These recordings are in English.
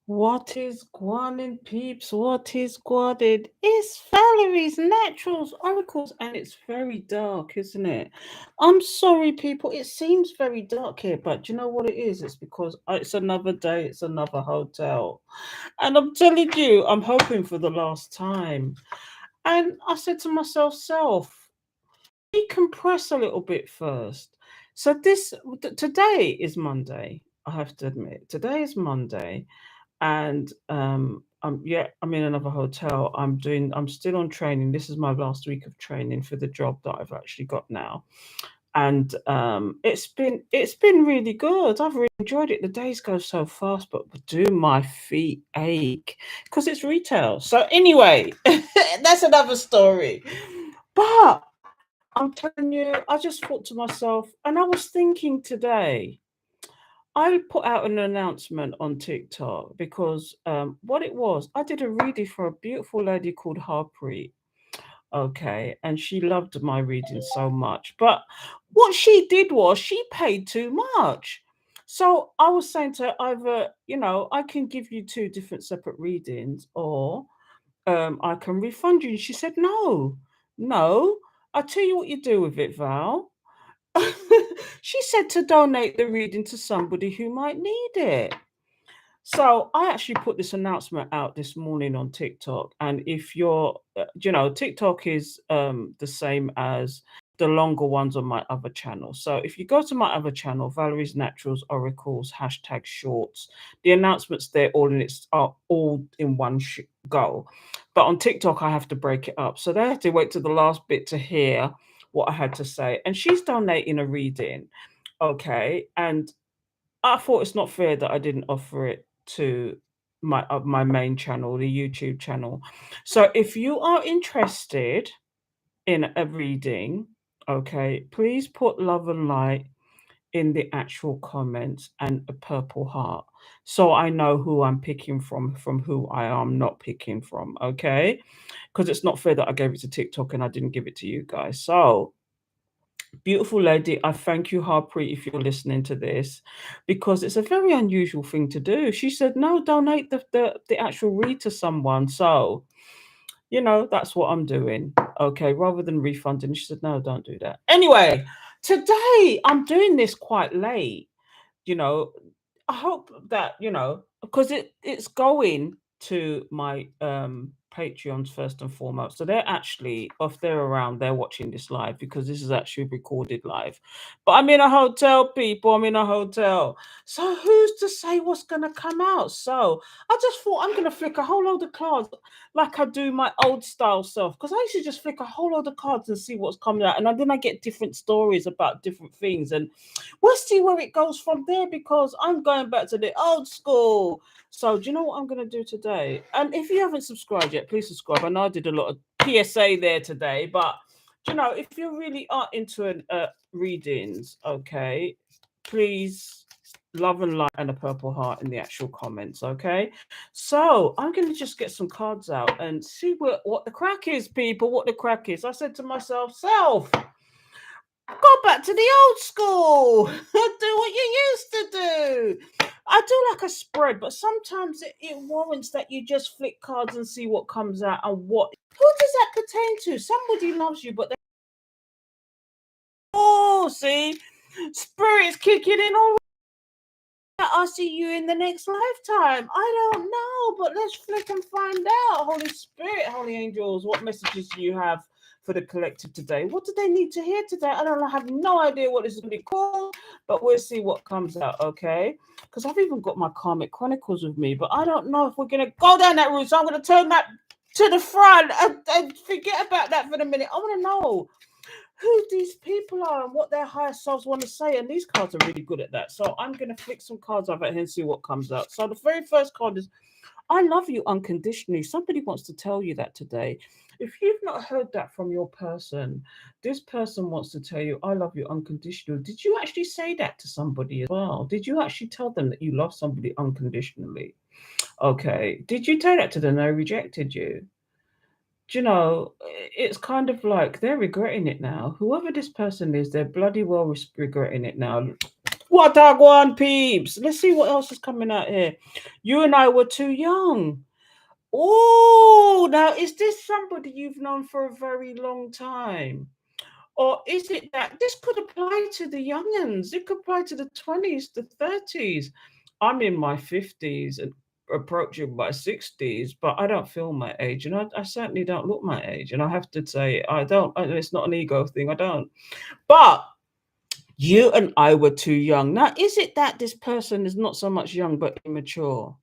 What is gwan peeps? What is guarded? It's Valerie's Naturals Oracles, and it's very dark, isn't it? I'm sorry, people. It seems very dark here, but do you know what it is? It's because it's another day, it's another hotel. And I'm telling you, I'm hoping for the last time. And I said to myself, decompress a little bit first. So today is Monday. I have to admit, today is Monday, and I'm in another hotel. I'm still on training. This is my last week of training for the job that I've actually got now, and it's been really good. I've really enjoyed it. The days go so fast, but do my feet ache because it's retail. So anyway, that's another story. But I'm telling you, I just thought to myself, and I was thinking today, I put out an announcement on TikTok because what it was, I did a reading for a beautiful lady called Harpreet. Okay, and she loved my reading so much. But what she did was she paid too much. So I was saying to her, either, I can give you two different separate readings, or I can refund you. And she said, no, no. I'll tell you what you do with it, Val. She said to donate the reading to somebody who might need it. So I actually put this announcement out this morning on TikTok, and if TikTok is the same as the longer ones on my other channel. So if you go to my other channel, Valerie's Naturals Oracles #shorts, the announcements there are all in one go. But on TikTok, I have to break it up, so they have to wait to the last bit to hear what I had to say. And she's donating a reading, okay, and I thought it's not fair that I didn't offer it to my main channel, the YouTube channel. So if you are interested in a reading, okay, please put love and light in the actual comments and a purple heart, so I know who I'm picking from who I am not picking from, okay? Because it's not fair that I gave it to TikTok and I didn't give it to you guys. So beautiful lady, I thank you, Harpreet, if you're listening to this, because it's a very unusual thing to do. She said, no, donate the actual read to someone. So, that's what I'm doing. Okay, rather than refunding. She said, no, don't do that. Anyway, today I'm doing this quite late. you know I hope that, because it's going to my Patreons first and foremost. So they're actually, if they're around, they're watching this live, because this is actually recorded live. But I'm in a hotel, people. I'm in a hotel. So who's to say what's gonna come out? So I just thought I'm gonna flick a whole load of cards like I do my old style self. Because I used to just flick a whole load of cards and see what's coming out. And then I get different stories about different things. And we'll see where it goes from there, because I'm going back to the old school. So, do you know what I'm going to do today? And if you haven't subscribed yet, please subscribe. I know I did a lot of PSA there today, but if you really are into readings, okay, please love and light and a purple heart in the actual comments, okay? So I'm going to just get some cards out and see what the crack is, people. What the crack is. I said to myself, go back to the old school. Do what you used to do. I do like a spread, but sometimes it warrants that you just flick cards and see what comes out. And who does that pertain to? Somebody loves you, but see, spirit's kicking in already. I'll see you in the next lifetime. I don't know, but let's flick and find out. Holy Spirit, holy angels, what messages do you have for the collective today? What do they need to hear today? I don't know. I have no idea what this is going to be called, but we'll see what comes out, okay? Because I've even got my Karmic Chronicles with me, but I don't know if we're going to go down that route. So I'm going to turn that to the front and forget about that for a minute. I want to know who these people are and what their higher selves want to say. And these cards are really good at that. So I'm going to flick some cards over here and see what comes out. So the very first card is, I love you unconditionally. Somebody wants to tell you that today. If you've not heard that from your person, this person wants to tell you, I love you unconditionally. Did you actually say that to somebody as well? Did you actually tell them that you love somebody unconditionally? Okay. Did you tell that to them? They rejected you. Do you know, it's kind of like they're regretting it now. Whoever this person is, they're bloody well regretting it now. What a gwan, peeps. Let's see what else is coming out here. You and I were too young. Oh, now is this somebody you've known for a very long time? Or is it that this could apply to the youngins? It could apply to the 20s, the 30s. I'm in my 50s and approaching my 60s, but I don't feel my age. And I certainly don't look my age. And I have to say, I don't, it's not an ego thing. I don't. But you and I were too young. Now, is it that this person is not so much young, but immature?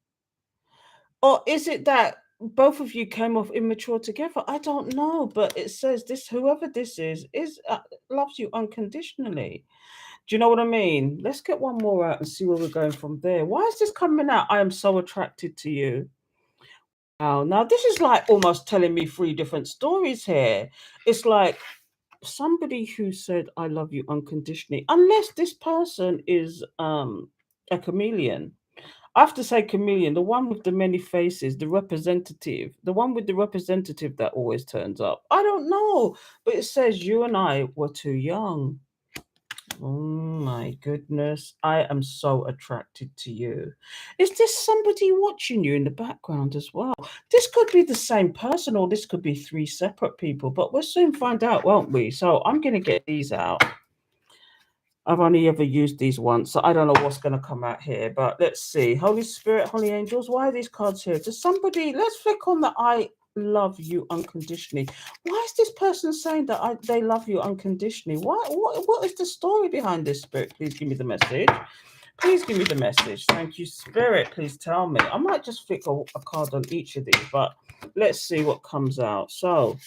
Or is it that both of you came off immature together? I don't know, but it says this whoever this is loves you unconditionally. Do you know what I mean? Let's get one more out and see where we're going from there. Why is this coming out? I am so attracted to you. Wow, now this is like almost telling me three different stories here. It's like somebody who said I love you unconditionally, unless this person is a chameleon. I have to say chameleon, the one with the many faces, the representative, the one with the representative that always turns up. I don't know, but it says you and I were too young. Oh my goodness, I am so attracted to you. Is this somebody watching you in the background as well? This could be the same person, or this could be three separate people, but we'll soon find out, won't we? So I'm going to get these out. I've only ever used these once, so I don't know what's going to come out here. But let's see. Holy Spirit, Holy Angels, why are these cards here? Does somebody, let's flick on the I love you unconditionally. Why is this person saying that they love you unconditionally? What is the story behind this, Spirit? Please give me the message. Please give me the message. Thank you, Spirit. Please tell me. I might just flick a card on each of these, but let's see what comes out. So,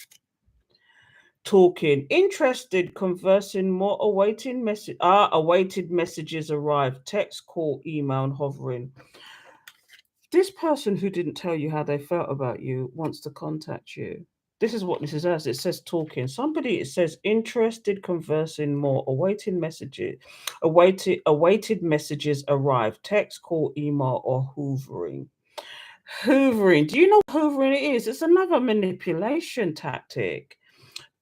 talking, interested, conversing, more, awaiting message. Awaited messages arrive. Text, call, email, and hovering. This person who didn't tell you how they felt about you wants to contact you. This is what this is as. It says talking. Somebody, it says interested, conversing, more, awaiting messages. Awaited messages arrive. Text, call, email, or hoovering. Hoovering. Do you know what hoovering is? It's another manipulation tactic.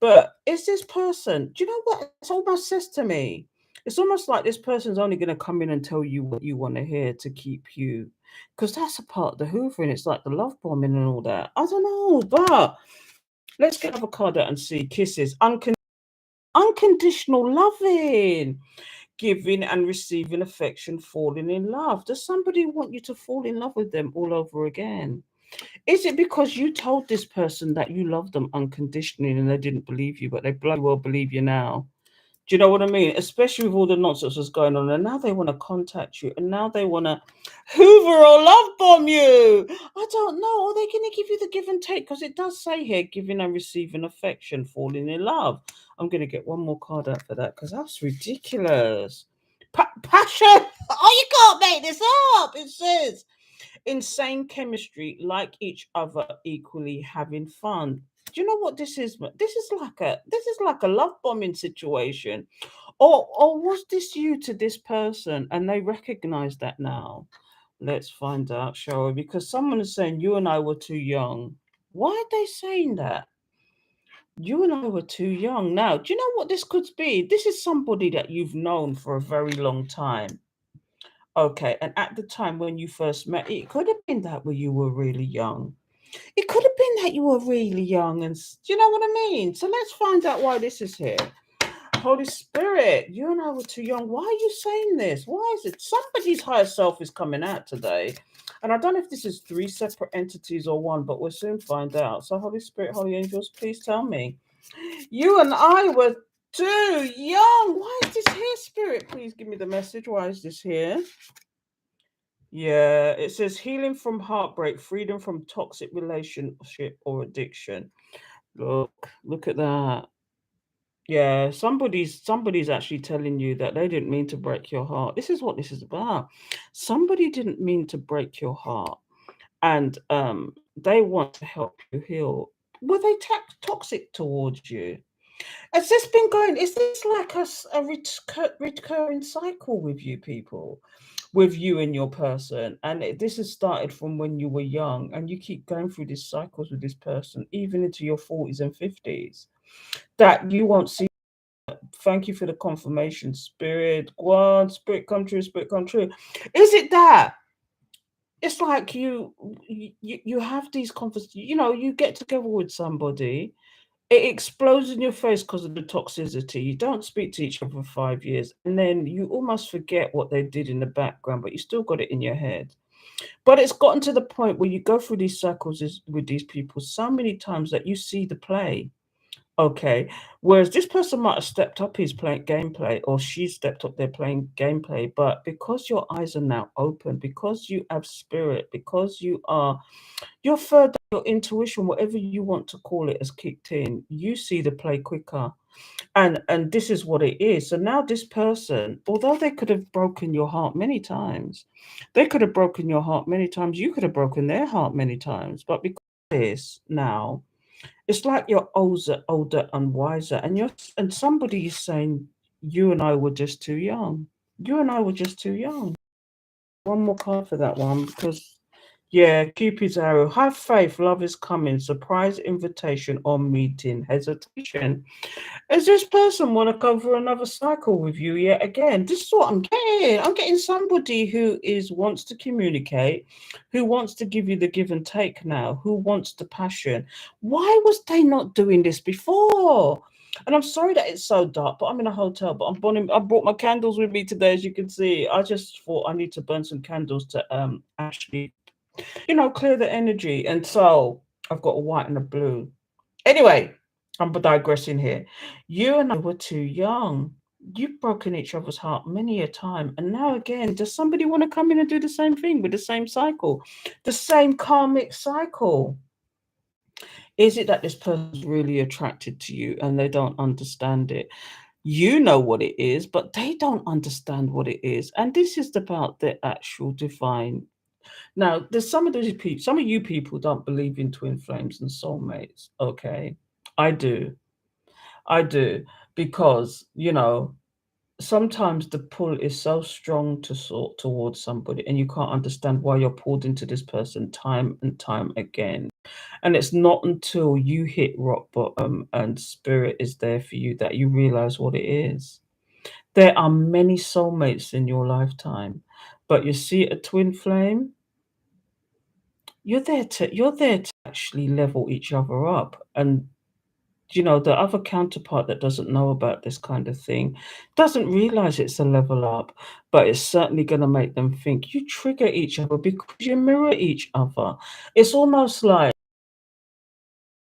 But is this person, do you know what it almost says to me? It's almost like this person's only going to come in and tell you what you want to hear to keep you. Because that's a part of the hoovering. It's like the love bombing and all that. I don't know. But let's get another card out and see. Kisses. Unconditional loving. Giving and receiving affection. Falling in love. Does somebody want you to fall in love with them all over again? Is it because you told this person that you love them unconditionally and they didn't believe you, but they bloody well believe you now? Do you know what I mean? Especially with all the nonsense that's going on, and now they want to contact you, and now they want to hoover or love bomb you. I don't know. Are they going to give you the give and take? Because it does say here, giving and receiving affection, falling in love. I'm going to get one more card out for that because that's ridiculous. Passion. Oh, you can't make this up. It says insane chemistry, like each other, equally having fun. Do you know what this is? This is like a love bombing situation. Or was this you to this person and they recognize that now? Let's find out, shall we? Because someone is saying you and I were too young. Why are they saying that? You and I were too young. Now, do you know what this could be? This is somebody that you've known for a very long time. Okay, and at the time when you first met, it could have been that when you were really young. It could have been that you were really young, and do you know what I mean? So let's find out why this is here. Holy Spirit, you and I were too young. Why are you saying this? Why is it somebody's higher self is coming out today? And I don't know if this is three separate entities or one, but we'll soon find out. So, Holy Spirit, Holy Angels, please tell me. You and I were too young. Why is this here, Spirit? Please give me the message. Why is this here? Yeah, it says healing from heartbreak, freedom from toxic relationship or addiction. Look at that. Yeah, somebody's actually telling you that they didn't mean to break your heart. This is what this is about. Somebody didn't mean to break your heart, and they want to help you heal. Were they toxic towards you? Has this been going? Is this like a recurring cycle with you people, with you and your person? And this has started from when you were young, and you keep going through these cycles with this person, even into your 40s and 50s. That you won't see Thank you for the confirmation, spirit. Gwan, spirit come true, spirit come true. Is it that? It's like you have these conversations, you get together with somebody, it explodes in your face because of the toxicity. You don't speak to each other for 5 years, and then you almost forget what they did in the background, but you still got it in your head. But it's gotten to the point where you go through these circles with these people so many times that you see the play. Okay. Whereas this person might have stepped up his playing gameplay, or she stepped up their playing gameplay, but because your eyes are now open, because you have spirit, because your third, your intuition, whatever you want to call it, has kicked in, you see the play quicker. And this is what it is. So now this person, although they could have broken your heart many times, they could have broken your heart many times, you could have broken their heart many times, but because of this now, it's like you're older and wiser, and somebody is saying, "You and I were just too young. You and I were just too young." One more card for that one because, yeah, Cupid's arrow. Have faith, love is coming. Surprise invitation or meeting. Hesitation. Does this person want to go through another cycle with you yet again? This is what I'm getting. I'm getting somebody who wants to communicate, who wants to give you the give and take now, who wants the passion. Why was they not doing this before? And I'm sorry that it's so dark, but I'm in a hotel. But I brought my candles with me today, as you can see. I just thought I need to burn some candles to actually, clear the energy. And so I've got a white and a blue. Anyway, I'm digressing here. You and I were too young. You've broken each other's heart many a time. And now again, does somebody want to come in and do the same thing with the same cycle? The same karmic cycle? Is it that this person's really attracted to you and they don't understand it? You know what it is, but they don't understand what it is. And this is about the actual divine. Now, there's some of these people, some of you people don't believe in twin flames and soulmates. Okay. I do. I do. Because, sometimes the pull is so strong to sort towards somebody, and you can't understand why you're pulled into this person time and time again. And it's not until you hit rock bottom and spirit is there for you that you realize what it is. There are many soulmates in your lifetime, but you see a twin flame, you're there to actually level each other up. And the other counterpart that doesn't know about this kind of thing doesn't realize it's a level up, but it's certainly going to make them think you trigger each other because you mirror each other. It's almost like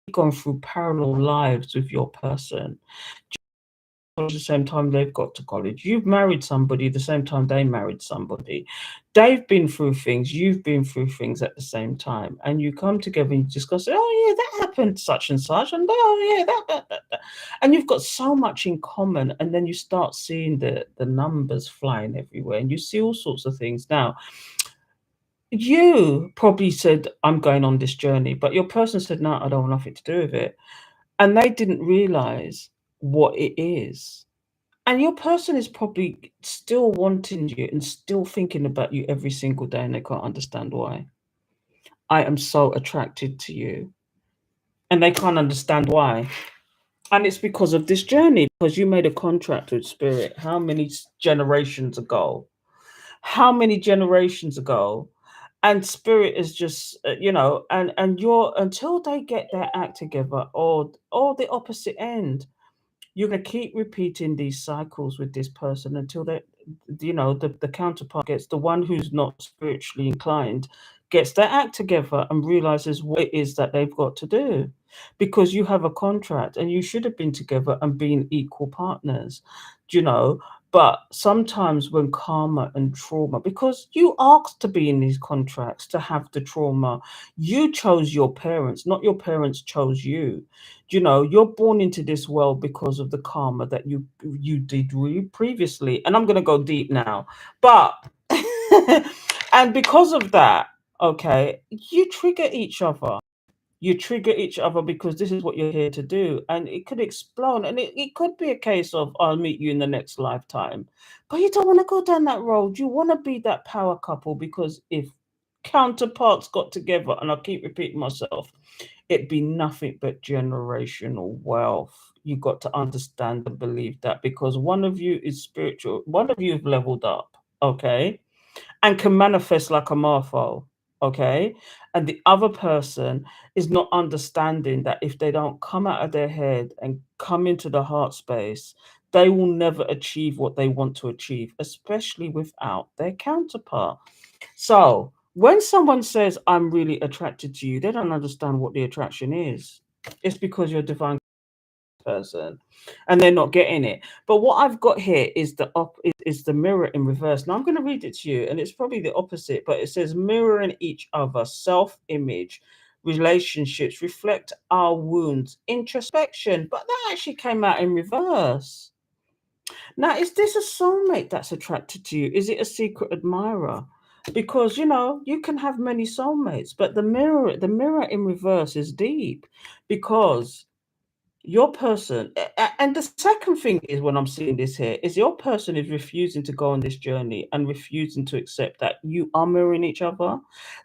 you've gone through parallel lives with your person. At the same time they've got to college. You've married somebody the same time they married somebody. They've been through things, you've been through things at the same time, and you come together and you discuss, oh yeah, that happened such and such, and oh yeah, that. And you've got so much in common, and then you start seeing the numbers flying everywhere, and you see all sorts of things. Now, you probably said, I'm going on this journey, but your person said, no, I don't want nothing to do with it. And they didn't realize what it is. And your person is probably still wanting you and still thinking about you every single day, and they can't understand why. I am so attracted to you. And they can't understand why. And it's because of this journey, because you made a contract with spirit. How many generations ago? How many generations ago? And spirit is just, and you're, until they get their act together, or the opposite end, you're going to keep repeating these cycles with this person until the counterpart gets, the one who's not spiritually inclined, gets their act together and realizes what it is that they've got to do, because you have a contract and you should have been together and been equal partners, do you know. But sometimes when karma and trauma, because you asked to be in these contracts to have the trauma, you chose your parents, not your parents chose you. You're born into this world because of the karma that you did previously. And I'm going to go deep now, but and because of that, okay, you trigger each other. You trigger each other because this is what you're here to do, and it could explode. And it could be a case of, I'll meet you in the next lifetime, but you don't want to go down that road. You want to be that power couple, because if counterparts got together, and I keep repeating myself, it'd be nothing but generational wealth. you got to understand and believe that, because one of you is spiritual, one of you have leveled up, okay, and can manifest like a Marfo, okay? And the other person is not understanding that if they don't come out of their head and come into the heart space, they will never achieve what they want to achieve, especially without their counterpart. So when someone says, I'm really attracted to you, they don't understand what the attraction is. It's because you're divine person and they're not getting it. But what I've got here is is the mirror in reverse. Now I'm going to read it to you, and it's probably the opposite, but it says mirroring each other, self-image, relationships reflect our wounds, introspection. But that actually came out in reverse. Now, is this a soulmate that's attracted to you? Is it a secret admirer? Because you can have many soulmates, but the mirror in reverse is deep, because your person, and the second thing is, when I'm seeing this here, is your person is refusing to go on this journey and refusing to accept that you are mirroring each other,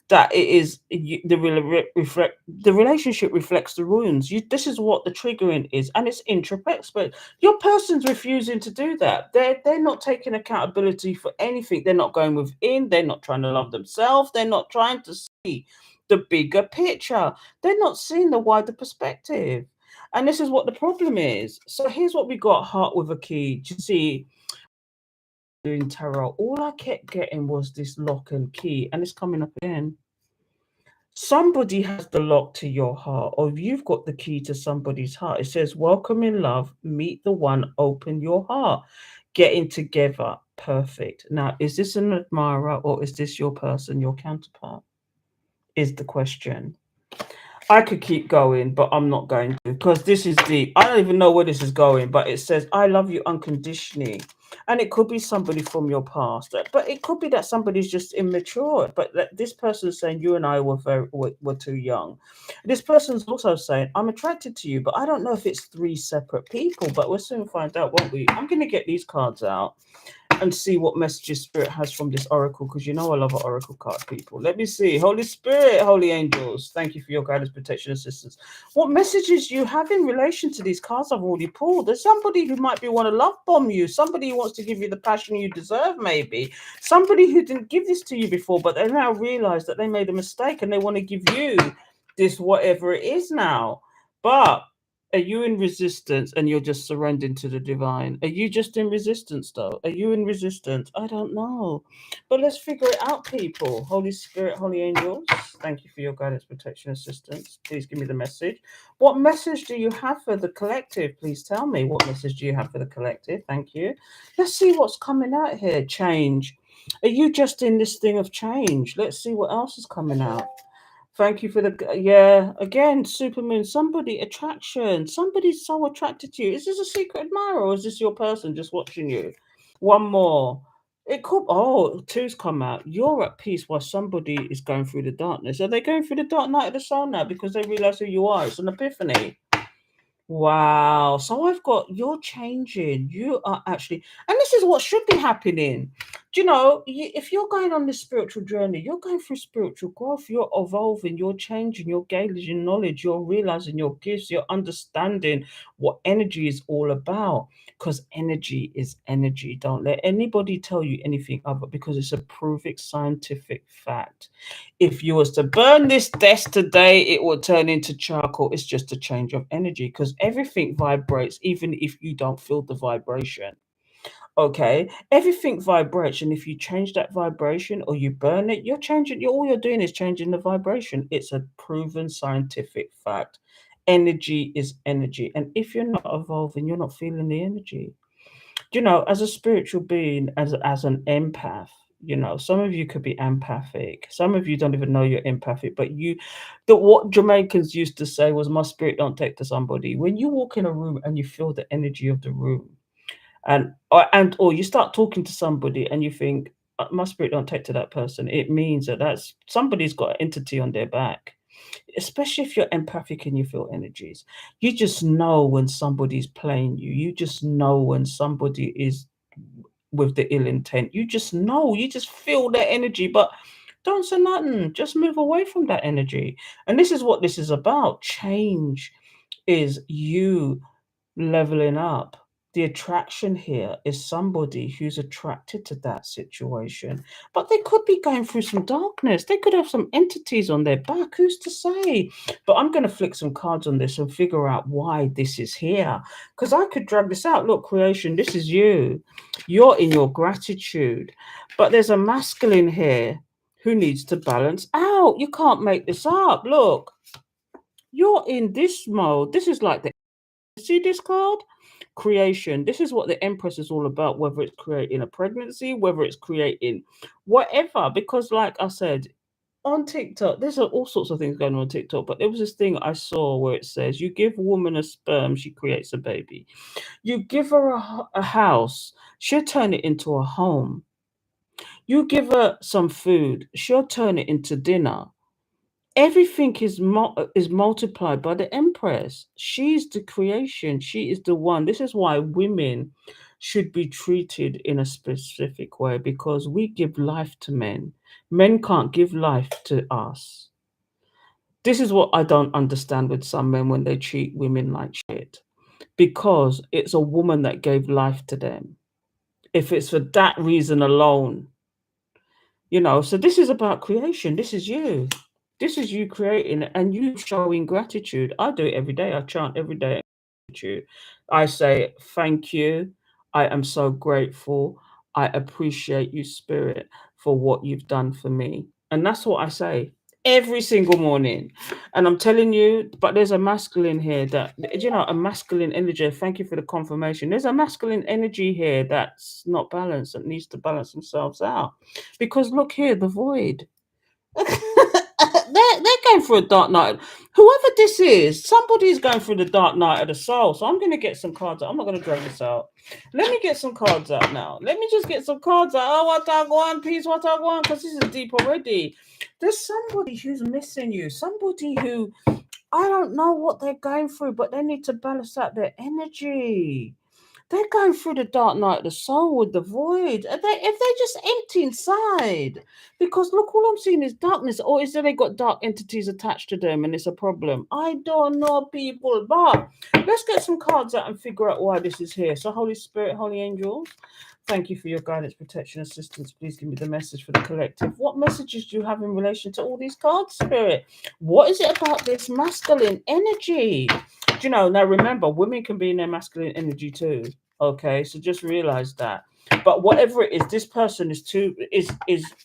that it is the relationship reflects the wounds. This is what the triggering is, and it's introspect. But your person's refusing to do that. They're not taking accountability for anything. They're not going within. They're not trying to love themselves. They're not trying to see the bigger picture. They're not seeing the wider perspective. And this is what the problem is. So here's what we got: heart with a key. Do you see, doing tarot, all I kept getting was this lock and key, and it's coming up again. Somebody has the lock to your heart, or you've got the key to somebody's heart. It says, welcome in love, meet the one, open your heart, getting together. Perfect. Now, is this an admirer, or is this your person, your counterpart? Is the question. I could keep going, but I'm not going to, because this is deep. I don't even know where this is going, but it says, I love you unconditionally. And it could be somebody from your past, but it could be that somebody's just immature. But that this person's saying you and I were too young. This person's also saying, I'm attracted to you, but I don't know if it's three separate people, but we'll soon find out, won't we? I'm going to get these cards out and see what messages spirit has from this oracle, because I love an oracle card, people. Let me see. Holy Spirit, holy angels, thank you for your guidance, protection, assistance. What messages you have in relation to these cards I've already pulled? There's somebody who might be want to love bomb you, somebody who wants to give you the passion you deserve, maybe somebody who didn't give this to you before, but they now realize that they made a mistake and they want to give you this whatever it is now. But are you in resistance and you're just surrendering to the divine? Are you just in resistance, though? Are you in resistance? I don't know. But let's figure it out, people. Holy Spirit, holy angels, thank you for your guidance, protection, assistance. Please give me the message. What message do you have for the collective? Please tell me. What message do you have for the collective? Thank you. Let's see what's coming out here. Change. Are you just in this thing of change? Let's see what else is coming out. Thank you for the, yeah, again, supermoon, somebody attraction. Somebody's so attracted to you. Is this a secret admirer, or is this your person just watching you? One more. It could, oh, two's come out. You're at peace while somebody is going through the darkness. Are they going through the dark night of the soul now because they realize who you are? It's an epiphany. Wow. So I've got, you're changing. You are actually, and this is what should be happening. Do you know, if you're going on this spiritual journey, you're going through spiritual growth, you're evolving, you're changing, you're gaining knowledge, you're realizing your gifts, you're understanding what energy is all about. Because energy is energy. Don't let anybody tell you anything other, because it's a proven scientific fact. If you was to burn this desk today, it will turn into charcoal. It's just a change of energy, because everything vibrates, even if you don't feel the vibration. Okay, everything vibrates, and if you change that vibration or you burn it, you're changing. All you're doing is changing the vibration. It's a proven scientific fact. Energy is energy, and if you're not evolving, you're not feeling the energy. As a spiritual being, as an empath, some of you could be empathic. Some of you don't even know you're empathic, but what Jamaicans used to say was, my spirit don't take to somebody. When you walk in a room and you feel the energy of the room, or you start talking to somebody and you think, my spirit don't take to that person," it means that's somebody's got an entity on their back. Especially if you're empathic and you feel energies, you just know when somebody's playing you. You just know when somebody is with the ill intent. You just know, you just feel their energy, but don't say nothing. Just move away from that energy. And this is what this is about. Change is you leveling up. The attraction here is somebody who's attracted to that situation, but they could be going through some darkness. They could have some entities on their back. Who's to say? But I'm going to flick some cards on this and figure out why this is here. Because I could drag this out. Look, creation, this is you. You're in your gratitude. But there's a masculine here who needs to balance out. You can't make this up. Look, you're in this mode. This is like the see this card? Creation. This is what the Empress is all about, whether it's creating a pregnancy, whether it's creating whatever. Because, like I said, on TikTok, there's all sorts of things going on TikTok, but there was this thing I saw where it says, you give a woman a sperm, she creates a baby. You give her a house, she'll turn it into a home. You give her some food, she'll turn it into dinner. Everything is multiplied by the Empress. She's the creation. She is the one. This is why women should be treated in a specific way, because we give life to men. Men can't give life to us. This is what I don't understand with some men when they treat women like shit, because it's a woman that gave life to them. If it's for that reason alone, so this is about creation. This is you. This is you creating and you showing gratitude. I do it every day. I chant every day. Gratitude. I say, thank you. I am so grateful. I appreciate you, Spirit, for what you've done for me. And that's what I say every single morning. And I'm telling you, but there's a masculine here that, a masculine energy. Thank you for the confirmation. There's a masculine energy here that's not balanced, that needs to balance themselves out. Because look here, the void. They're going through a dark night. Whoever this is, somebody's going through the dark night of the soul. So I'm going to get some cards out. I'm not going to drag this out. Let me get some cards out now. Let me just get some cards out. Oh, what I want, peace, what I want, because this is deep already. There's somebody who's missing you. Somebody who, I don't know what they're going through, but they need to balance out their energy. They're going through the dark night of the soul with the void. If they're just empty inside, because look, all I'm seeing is darkness, or is it they got dark entities attached to them and it's a problem? I don't know, people, but let's get some cards out and figure out why this is here. So, Holy Spirit, Holy Angels, thank you for your guidance, protection, assistance. Please give me the message for the collective. What messages do you have in relation to all these cards, Spirit? What is it about this masculine energy? Now remember, women can be in their masculine energy too. Okay, so just realize that. But whatever it is, this person is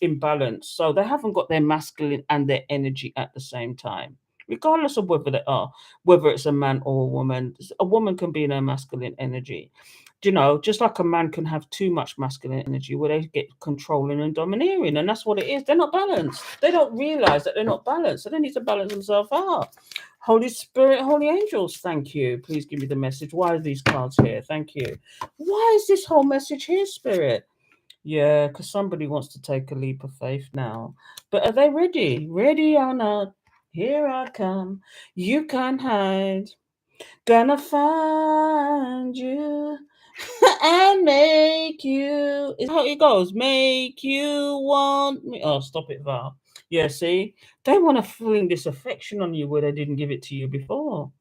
imbalanced. So they haven't got their masculine and their energy at the same time. Regardless of whether they are, whether it's a man or a woman can be in her masculine energy. Just like a man can have too much masculine energy where they get controlling and domineering, and that's what it is. They're not balanced. They don't realize that they're not balanced, so they need to balance themselves out. Holy Spirit, Holy Angels, thank you. Please give me the message. Why are these cards here? Thank you. Why is this whole message here, Spirit? Yeah, because somebody wants to take a leap of faith now. But are they ready? Ready or not? Here I come. You can't hide. Gonna find you and make you. Is how it goes. Make you want me. Oh, stop it, Val. Yeah, see? They want to fling this affection on you where they didn't give it to you before.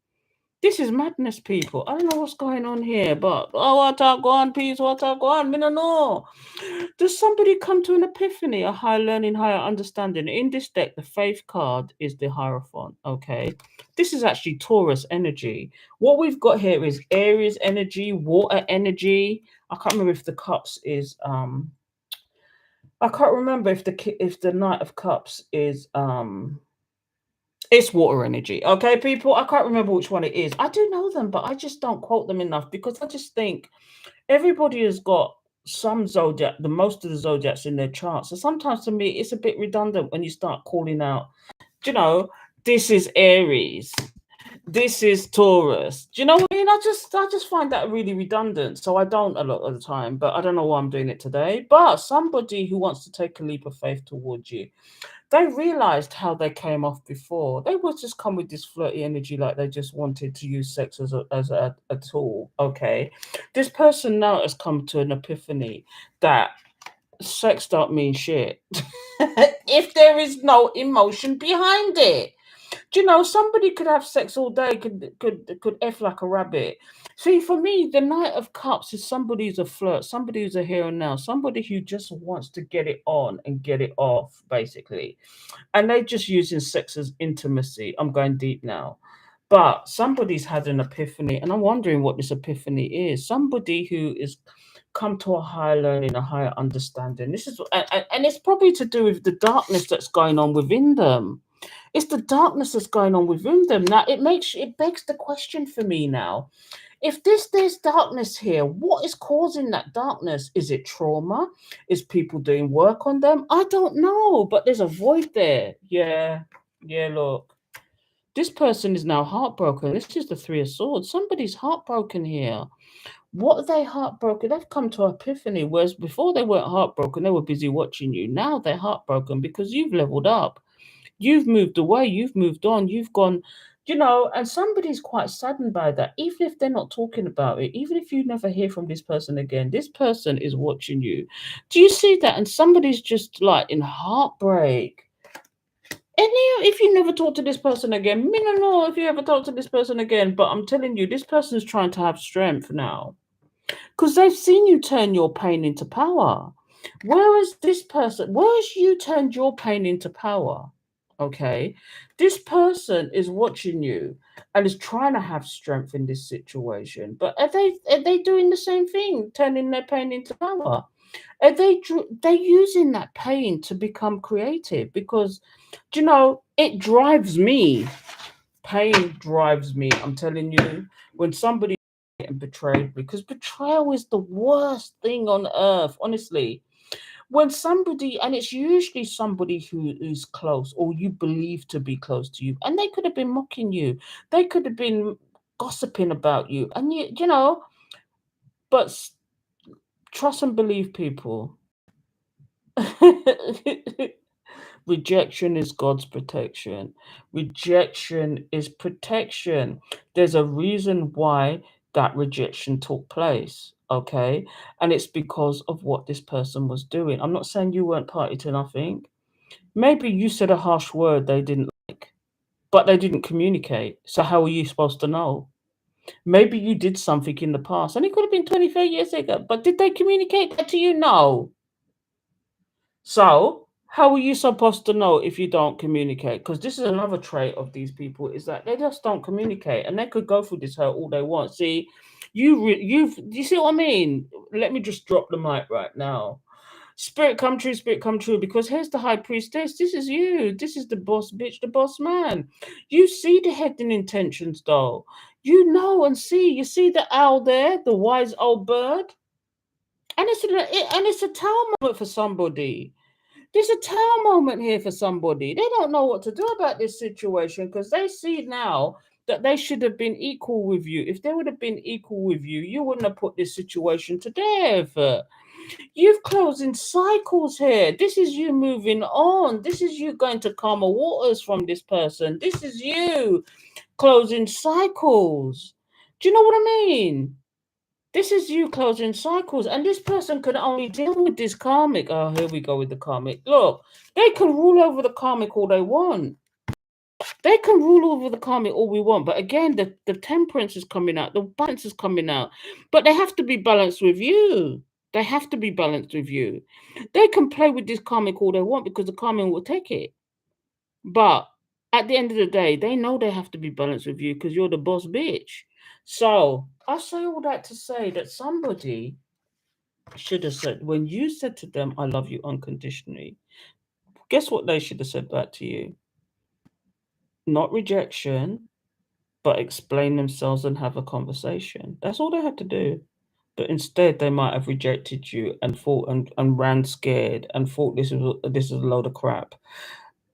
This is madness, people. I don't know what's going on here, but what I go on, peace, what I go on, me no know. Does somebody come to an epiphany, a higher learning, higher understanding? In this deck, the faith card is the Hierophant, okay? This is actually Taurus energy. What we've got here is Aries energy, water energy. I can't remember if the cups is I can't remember if the Knight of Cups is it's water energy. Okay, people. I can't remember which one it is. I do know them, but I just don't quote them enough because I just think everybody has got some zodiac, the most of the zodiacs in their charts. So sometimes to me, it's a bit redundant when you start calling out, you know, this is Aries, this is Taurus. Do you know what I mean? I just find that really redundant. So I don't a lot of the time, but I don't know why I'm doing it today. But somebody who wants to take a leap of faith towards you, they realized how they came off before. They would just come with this flirty energy like they just wanted to use sex as a tool. Okay. This person now has come to an epiphany that sex don't mean shit if there is no emotion behind it. Do you know, somebody could have sex all day, could f like a rabbit. See, for me, the Knight of Cups is somebody who's a flirt, somebody who's a here and now, somebody who just wants to get it on and get it off, basically. And they're just using sex as intimacy. I'm going deep now. But somebody's had an epiphany, and I'm wondering what this epiphany is. Somebody who is come to a higher learning, a higher understanding. This is, and it's probably to do with the darkness that's going on within them. It's the darkness that's going on within them. Now it begs the question for me now. If there's darkness here, what is causing that darkness? Is it trauma? Is people doing work on them? I don't know, but there's a void there. Yeah. Yeah, look. This person is now heartbroken. This is the Three of Swords. Somebody's heartbroken here. What are they heartbroken? They've come to epiphany, whereas before they weren't heartbroken, they were busy watching you. Now they're heartbroken because you've leveled up. You've moved away, you've moved on, you've gone, and somebody's quite saddened by that. Even if they're not talking about it, even if you never hear from this person again, this person is watching you. Do you see that? And somebody's just like in heartbreak. And if you never talk to this person again, me no know if you ever talk to this person again, but I'm telling you, this person's trying to have strength now because they've seen you turn your pain into power. Whereas you turned your pain into power? Okay, this person is watching you and is trying to have strength in this situation. But are they doing the same thing, turning their pain into power? Are they using that pain to become creative? Because it drives me. Pain drives me. I'm telling you, when somebody getting betrayed, because betrayal is the worst thing on earth, honestly. When somebody, and it's usually somebody who is close or you believe to be close to you, and they could have been mocking you, they could have been gossiping about you, and but trust and believe people. Rejection is God's protection. Rejection is protection. There's a reason why that rejection took place. Okay. And it's because of what this person was doing. I'm not saying you weren't party to nothing. Maybe you said a harsh word they didn't like, but they didn't communicate. So how are you supposed to know? Maybe you did something in the past and it could have been 25 years ago, but did they communicate that to you? No. So, how are you supposed to know if you don't communicate? Because this is another trait of these people is that they just don't communicate, and they could go through this hurt all they want. See, you see what I mean? Let me just drop the mic right now. Spirit come true. Because here's the high priestess. This is you. This is the boss bitch, the boss man. You see the hidden intentions, though. You know and see. You see the owl there, the wise old bird, and it's a tower moment for somebody. There's a tower moment here for somebody. They don't know what to do about this situation because they see now that they should have been equal with you. If they would have been equal with you, you wouldn't have put this situation to death. You've closing cycles here. This is you moving on. This is you going to calmer waters from this person. This is you closing cycles. Do you know what I mean? This is you closing cycles, and this person can only deal with this karmic. Oh, here we go with the karmic. Look, they can rule over the karmic all they want. They can rule over the karmic all we want. But again, the temperance is coming out, the balance is coming out. But they have to be balanced with you. They have to be balanced with you. They can play with this karmic all they want because the karmic will take it. But at the end of the day, they know they have to be balanced with you because you're the boss bitch. So I say all that to say that somebody should have said, when you said to them, I love you unconditionally, guess what they should have said back to you? Not rejection, but explain themselves and have a conversation. That's all they had to do. But instead, they might have rejected you and thought and ran scared and thought this is a load of crap.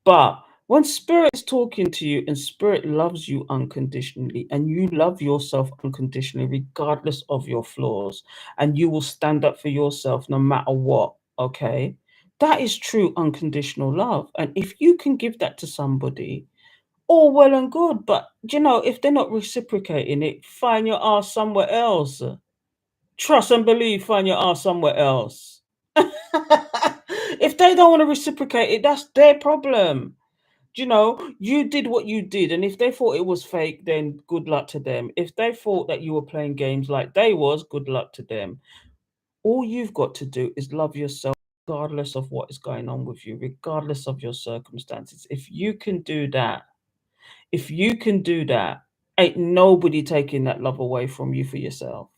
But when spirit is talking to you and spirit loves you unconditionally and you love yourself unconditionally, regardless of your flaws, and you will stand up for yourself no matter what, okay? That is true unconditional love. And if you can give that to somebody, all well and good. But, if they're not reciprocating it, find your ass somewhere else. Trust and believe, find your ass somewhere else. If they don't want to reciprocate it, that's their problem. Do you know, you did what you did, and if they thought it was fake, then good luck to them. If they thought that you were playing games like they was, good luck to them. All you've got to do is love yourself, regardless of what is going on with you, regardless of your circumstances. If you can do that, if you can do that, ain't nobody taking that love away from you for yourself.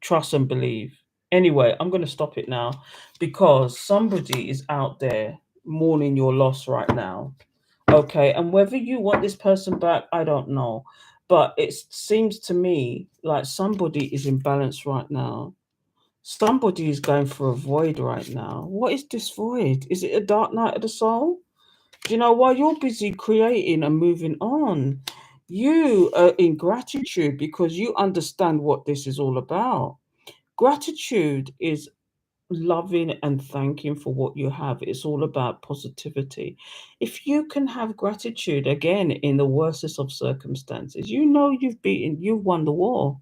Trust and believe. Anyway, I'm going to stop it now because somebody is out there mourning your loss right now. Okay. And whether you want this person back, I don't know. But it seems to me like somebody is in balance right now. Somebody is going for a void right now. What is this void? Is it a dark night of the soul? Do you know, while you're busy creating and moving on, you are in gratitude because you understand what this is all about. Gratitude is loving and thanking for what you have. It's all about positivity. If you can have gratitude again in the worstest of circumstances, you know you've won the war.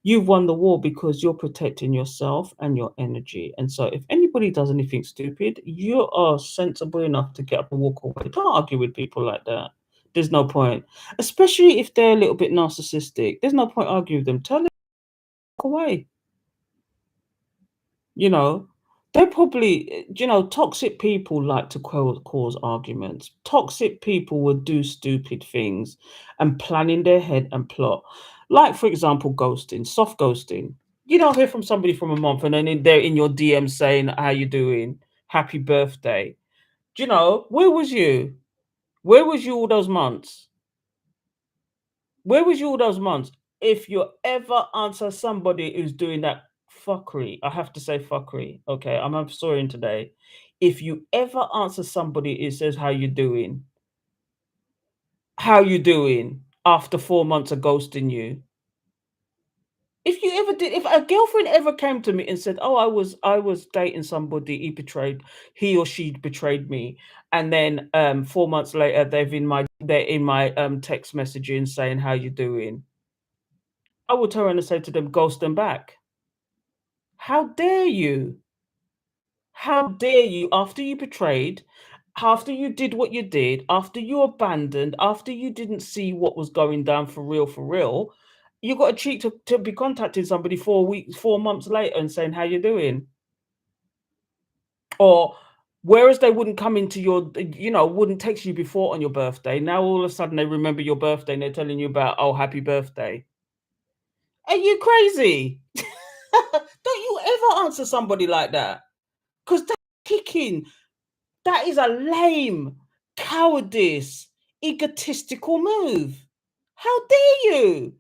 You've won the war because you're protecting yourself and your energy. And so if anybody does anything stupid, you are sensible enough to get up and walk away. Don't argue with people like that. There's no point. Especially if they're a little bit narcissistic. There's no point arguing with them. Tell them to walk away. You know, they probably, toxic people like to cause arguments. Toxic people would do stupid things and plan in their head and plot. Like, for example, ghosting, soft ghosting. You don't hear from somebody from a month and then they're in your DM saying, how you doing? Happy birthday. Do you know, where was you? Where was you all those months? Where was you all those months? If you ever answer somebody who's doing that fuckery, I have to say fuckery. Okay, I'm sorry today. If you ever answer somebody who says how you doing after 4 months of ghosting you. If you ever did, if a girlfriend ever came to me and said, "Oh, I was dating somebody, he or she betrayed me," and then 4 months later they're in my text messaging saying how you doing, I would turn around and say to them, ghost them back. How dare you? How dare you, after you betrayed, after you did what you did, after you abandoned, after you didn't see what was going down for real, you got a cheek to be contacting somebody 4 weeks, 4 months later and saying, how you doing? Or whereas they wouldn't come into wouldn't text you before on your birthday. Now all of a sudden they remember your birthday and they're telling you about, oh, happy birthday. Are you crazy? Don't you ever answer somebody like that. Because that's kicking. That is a lame, cowardice, egotistical move. How dare you?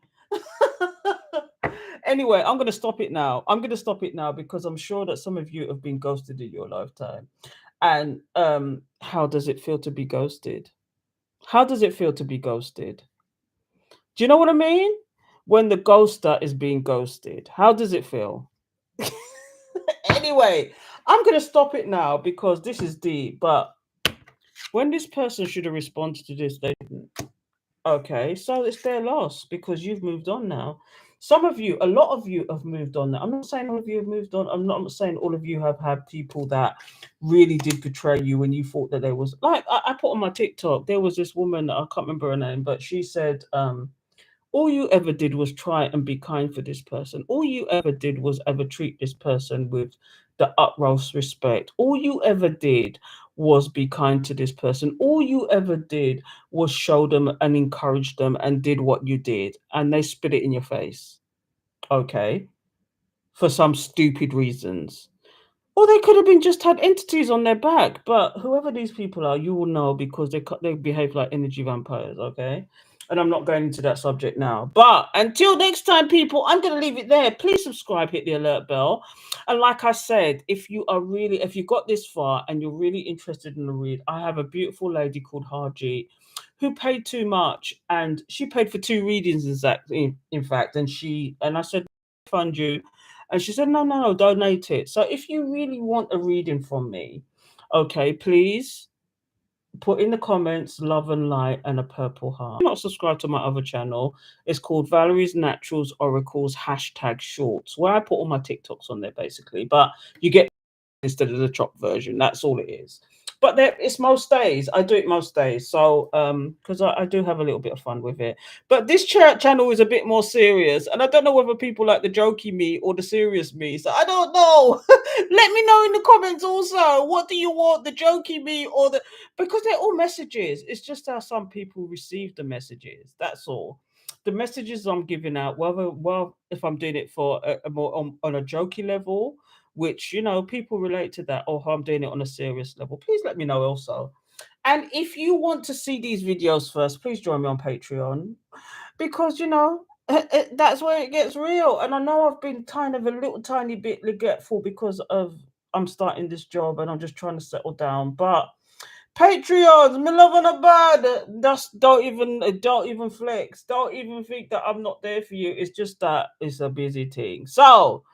Anyway, I'm going to stop it now. I'm going to stop it now because I'm sure that some of you have been ghosted in your lifetime. And how does it feel to be ghosted? How does it feel to be ghosted? Do you know what I mean? When the ghoster is being ghosted, how does it feel? Anyway, I'm going to stop it now because this is deep. But when this person should have responded to this, they didn't. Okay, so it's their loss because you've moved on now. Some of you, a lot of you have moved on. I'm not saying all of you have moved on. I'm not saying all of you have had people that really did betray you when you thought that there was, like, I put on my TikTok, there was this woman, I can't remember her name, but she said, all you ever did was try and be kind for this person. All you ever did was ever treat this person with the utmost respect. All you ever did was be kind to this person. All you ever did was show them and encourage them and did what you did. And they spit it in your face. Okay. For some stupid reasons. Or they could have been just had entities on their back. But whoever these people are, you will know because they behave like energy vampires, okay? And I'm not going into that subject now. But until next time, people, I'm going to leave it there. Please subscribe, hit the alert bell. And like I said, if you got this far and you're really interested in the read, I have a beautiful lady called Harji who paid too much. And she paid for 2 readings, in fact. And I said, fund you. And she said, no, donate it. So if you really want a reading from me, okay, please put in the comments love and light and a purple heart. Do not subscribe to my other channel. It's called Valerie's Naturals Oracles #shorts, where I put all my TikToks on there basically. But you get instead of the chop version. That's all it is. But it's most days. I do it most days. So because I do have a little bit of fun with it. But this channel is a bit more serious, and I don't know whether people like the jokey me or the serious me. So I don't know. Let me know in the comments also. What do you want, the jokey me or the, because they're all messages. It's just how some people receive the messages. That's all. The messages I'm giving out, whether, well, if I'm doing it for a more on a jokey level, which people relate to that, or how I'm doing it on a serious level, please let me know also. And if you want to see these videos first, please join me on Patreon, because that's where it gets real. And I know I've been kind of a little tiny bit neglectful because of I'm starting this job and I'm just trying to settle down. But Patreons, me love and a bad. Just don't even flex. Don't even think that I'm not there for you. It's just that it's a busy thing. So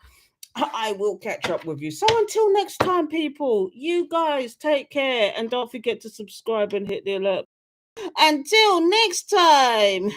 I will catch up with you. So until next time, people, you guys take care and don't forget to subscribe and hit the alert. Until next time.